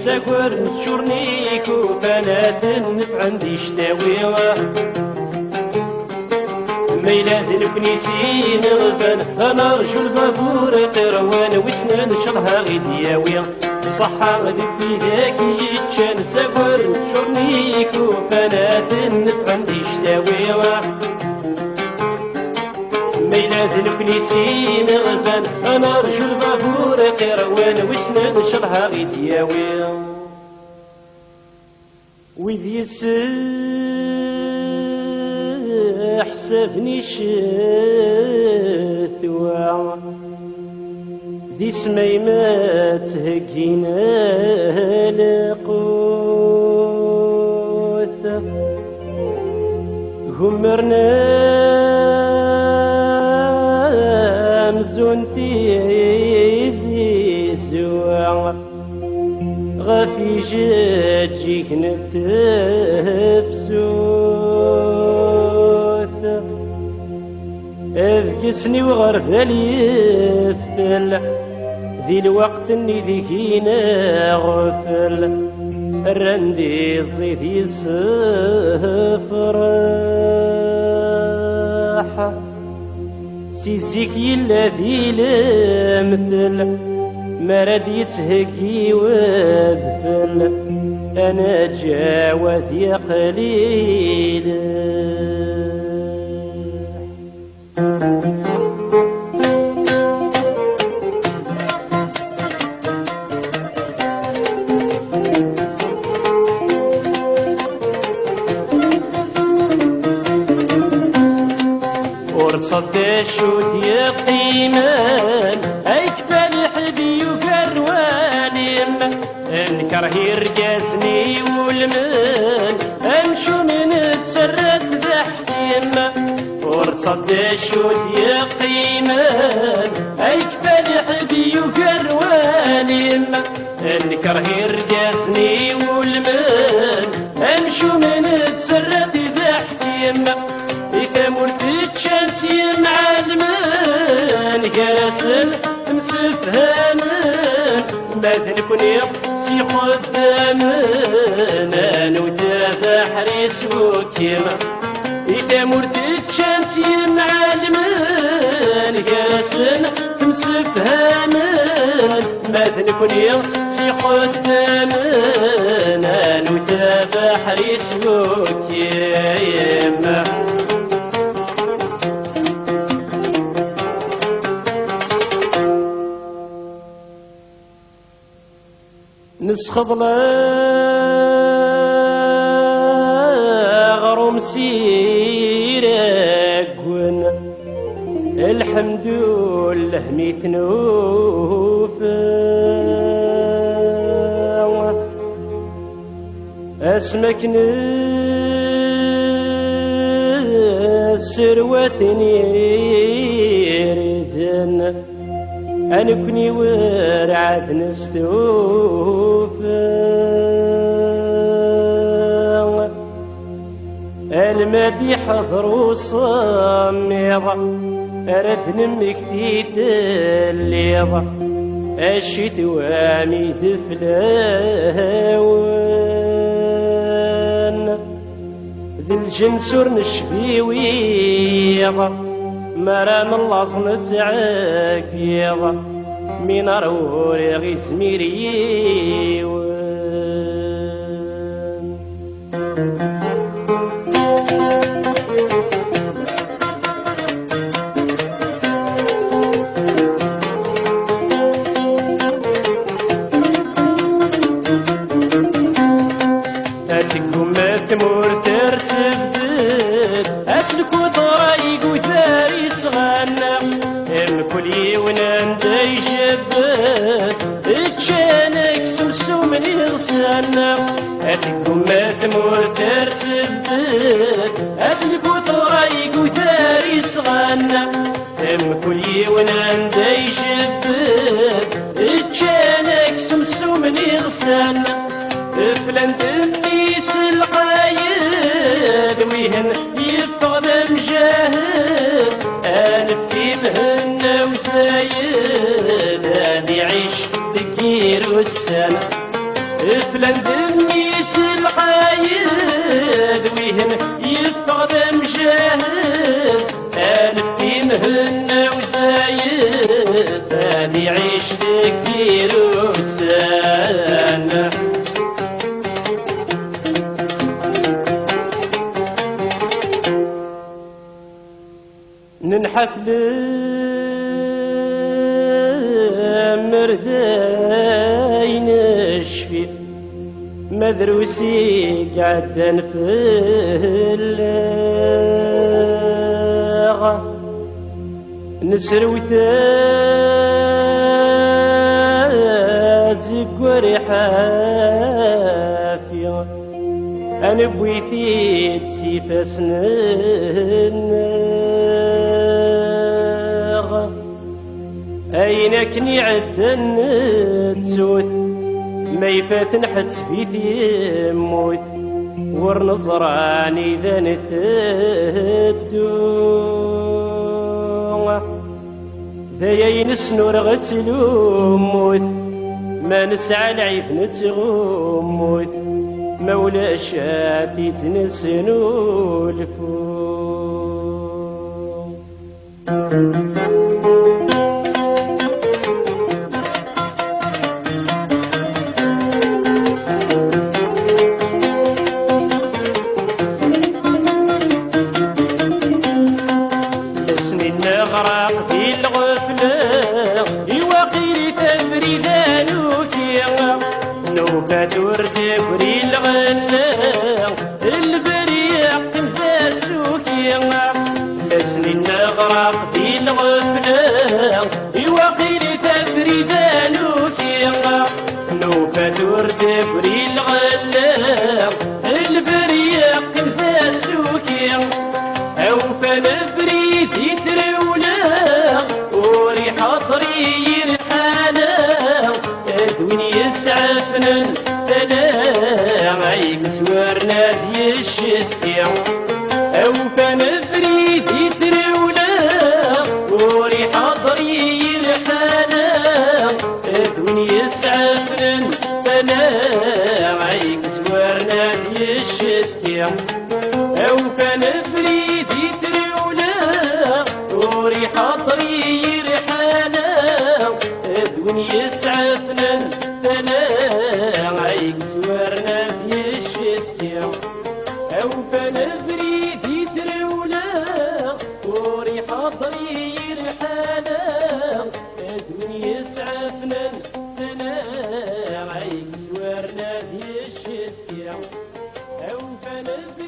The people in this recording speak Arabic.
ساكور نشورنيك وفنات عندي شتاوي ميلاد الكنيسين غبان انا رجل البابور قروان وسنان شرها غدياوي الصحة غدي بيداك يتشان ساكور نشورنيك وفنات عندي شتاوي ميلاد الكنيسين غبان انا رجل البابور قروان وسنان شرها غدياوي وذي حسبني شثوى ذي سمي ما تهكينا لقوث غمرنا مزونتي زيزوى غافي جاجيك نتفسوث أذكسني وغرفالي يفتل ذي الوقت اني ذيكينا غفل الرندي الزيت يسفرح سيزيك يلا ذي المثل ما راد يتهكي وذفل انا جاوث يا قليل ورصد الشوت يا قيمان ايكفى الحبي وكروانيم انكره يرقاسني والمان امشو من تسرد ضحكيم ورصد الشوت يا قيمان ايكفى الحبي وكروانيم انكره يرقاسني والمان امشو من تسرد ضحكيم إذا مرتد شمسي مع المان قاسل مسفهمان ماذا نكون يقصي خدامان أنا وتابع حريس وكيما إذا مرتد شمسي مع المان قاسل مسفهمان ماذا نكون يقصي خدامان أنا وتابع حريس وكيما نسخض لا غروم سيراكون الحمد لله ميتنوفا اسمك سروتني ريثن أنكني ورعد نستوفى المدي حضر وصميض أرد نمك تيتليض الشتوى ميتفلاون ذي الجنسور نشبيويض مرام اللازم تعاكيض من روري غيس ميريون أتكم ثمور ترتبت أسلك وطرايق وثاري صغانا الكل وناندا يجبت اتشانك سمسوم الغسانا أتكم ثمور ترتبت أسلك وطرايق وثاري صغانا الكل وناندا يجبت اتشانك سمسوم الغسانا فلان تنيس القايد ويهن يفقد مجاهد أنا في مهنة وزايد أنا يعيش دكير والسنة فلان دميس القايد ويهن يفقد مجاهد ألف في مهنا وزايد ثاني عيش ذكير وسانة ننحفل مرداي نشفي مدروسي قعدن في اللاغة نسر وتازق ورحافية أنا بويتي تسيف أسنان أينكني عدن تسوت ما يفاتن حد سبيتي موت ورنظراني ذا نتدو ذا ينسنور غتلوموت ما نسعى العيب نتغموت مولا شاتي تنسنو الفوت نغرق في الغفلة يوقيلي تبريدان وكيا نوفا تردبري الغلة البريق تنفاس وكيا لسني نغرق في الغفلة يوقيلي تبريدان وكيا نوفا تردبري الغلة البريق تنفاس وكيا أو فنبري في ترولة وريح طري الحالة أدوين يسعفنا فلا عيك سوارنا ذي الشتيع أو فنبري في ترولة وريح طري الحالة أدوين يسعفنا فلا عيك سوارنا ذي الشتيع أو فنبري وريح طري رحالة أدون يسعفنا فلا عيك سوارنا في الشتيع أو فنبري في ترولة وريح طري رحالة أدون يسعفنا فلا عيك سوارنا في الشتيع أو فنبري